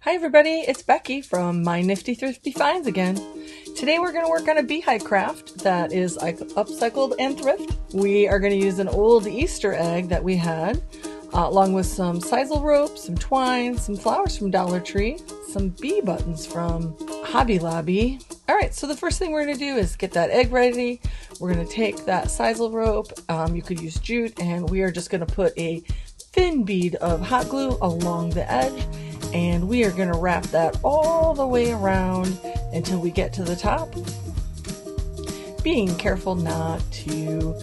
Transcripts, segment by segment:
Hi everybody, it's Becky from My Nifty Thrifty Finds again. Today we're going to work on a Beehive Craft that is upcycled and thrift. We are going to use an old Easter egg that we had, along with some Sisal Rope, some twine, some flowers from Dollar Tree, some bee buttons from Hobby Lobby. Alright, so the first thing we're going to do is get that egg ready. We're going to take that Sisal Rope, you could use jute, and we are just going to put a thin bead of hot glue along the edge. And we are going to wrap that all the way around until we get to the top. Being careful not to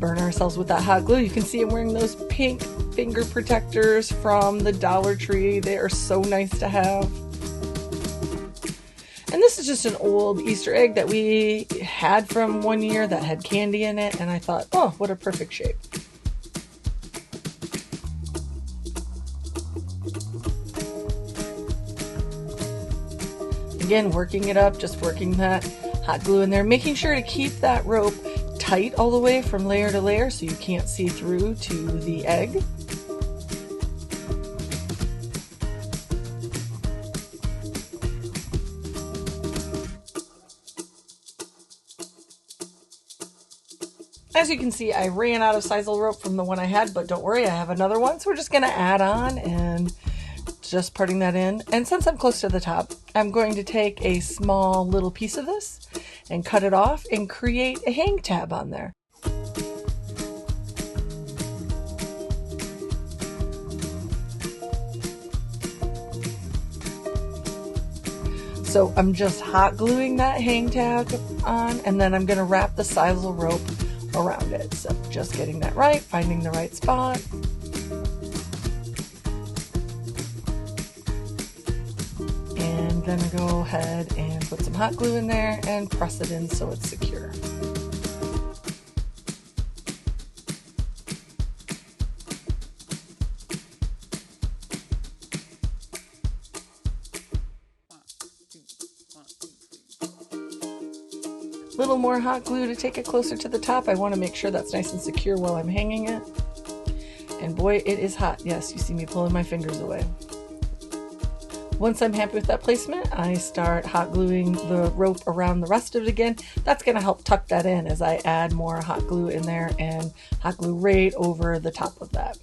burn ourselves with that hot glue. You can see I'm wearing those pink finger protectors from the Dollar Tree. They are so nice to have. And this is just an old Easter egg that we had from one year that had candy in it. And I thought, oh, what a perfect shape. Again, working it up, just working that hot glue in there, making sure to keep that rope tight all the way from layer to layer so you can't see through to the egg. As you can see, I ran out of Sisal rope from the one I had, but don't worry, I have another one, so we're just going to add on and just parting that in. And since I'm close to the top, I'm going to take a small little piece of this and cut it off and create a hang tab on there. So I'm just hot gluing that hang tab on, and then I'm going to wrap the Sisal rope around it. So just getting that right, finding the right spot. Then go ahead and put some hot glue in there and press it in so it's secure. Little more hot glue to take it closer to the top. I want to make sure that's nice and secure while I'm hanging it. And boy, it is hot. Yes, you see me pulling my fingers away. Once I'm happy with that placement, I start hot gluing the rope around the rest of it again. That's going to help tuck that in as I add more hot glue in there and hot glue right over the top of that.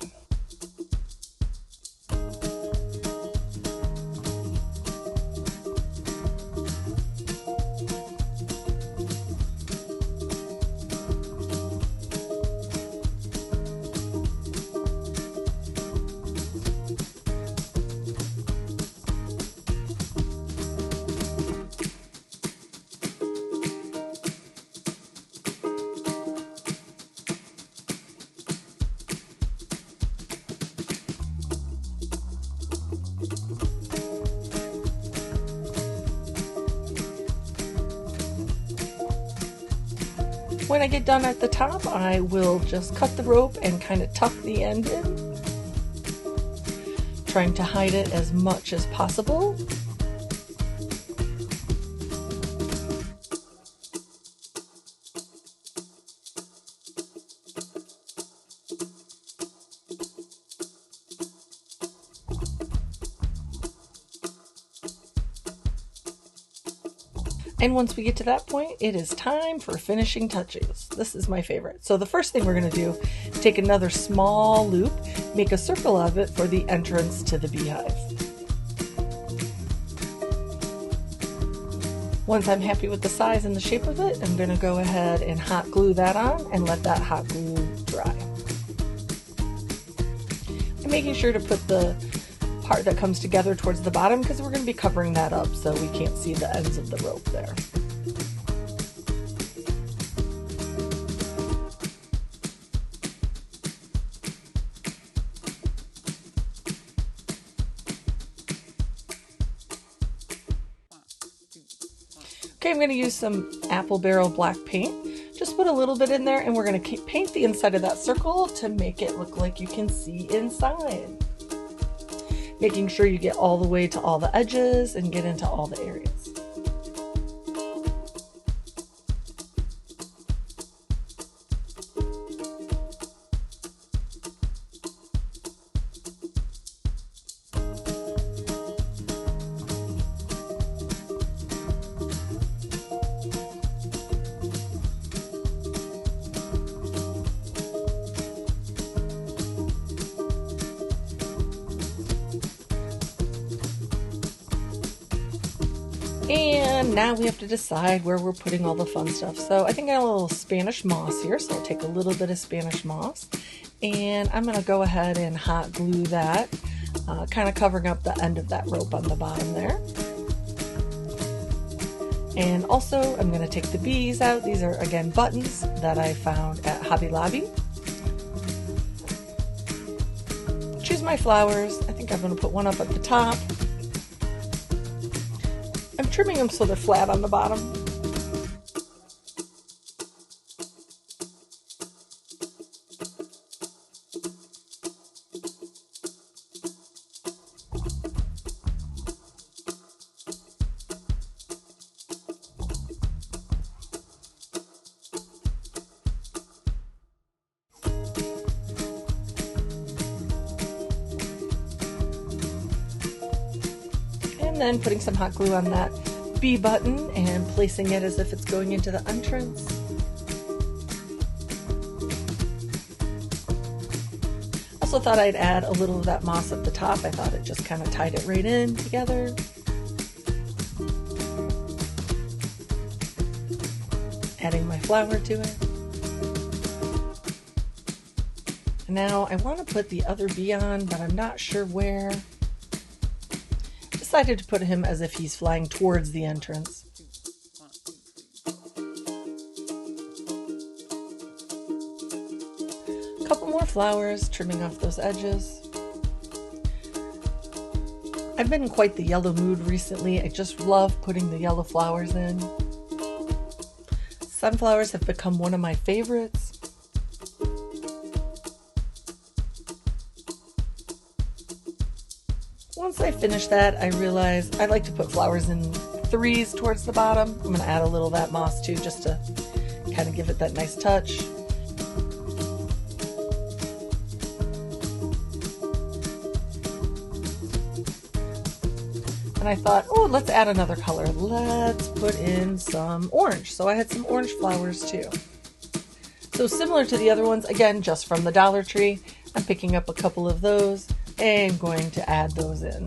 When I get done at the top, I will just cut the rope and kind of tuck the end in, trying to hide it as much as possible. And once we get to that point, it is time for finishing touches. This is my favorite. So the first thing we're going to do is take another small loop, make a circle of it for the entrance to the beehive. Once I'm happy with the size and the shape of it, I'm going to go ahead and hot glue that on and let that hot glue dry. I'm making sure to put the part that comes together towards the bottom because we're going to be covering that up so we can't see the ends of the rope there. Okay, I'm going to use some apple barrel black paint. Just put a little bit in there and we're going to paint the inside of that circle to make it look like you can see inside. Making sure you get all the way to all the edges and get into all the areas. And now we have to decide where we're putting all the fun stuff. So I think I have a little Spanish moss here, so I'll take a little bit of Spanish moss. And I'm going to go ahead and hot glue that, kind of covering up the end of that rope on the bottom there. And also I'm going to take the bees out. These are, again, buttons that I found at Hobby Lobby. Choose my flowers. I think I'm going to put one up at the top. I'm trimming them so they're flat on the bottom. And then putting some hot glue on that B button and placing it as if it's going into the entrance. Also thought I'd add a little of that moss at the top. I thought it just kind of tied it right in together. Adding my flower to it. And now I want to put the other bee on, but I'm not sure where. Decided to put him as if he's flying towards the entrance. A couple more flowers, trimming off those edges. I've been in quite the yellow mood recently. I just love putting the yellow flowers in. Sunflowers have become one of my favorites. Once I finish that, I realized I like to put flowers in threes towards the bottom. I'm going to add a little of that moss too, just to kind of give it that nice touch. And I thought, oh, let's add another color. Let's put in some orange. So I had some orange flowers too. So similar to the other ones, again, just from the Dollar Tree, I'm picking up a couple of those and going to add those in.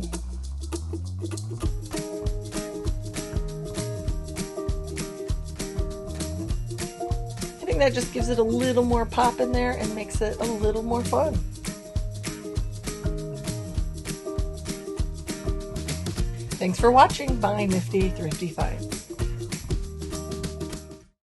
I think that just gives it a little more pop in there and makes it a little more fun. Thanks for watching my nifty thrifty finds.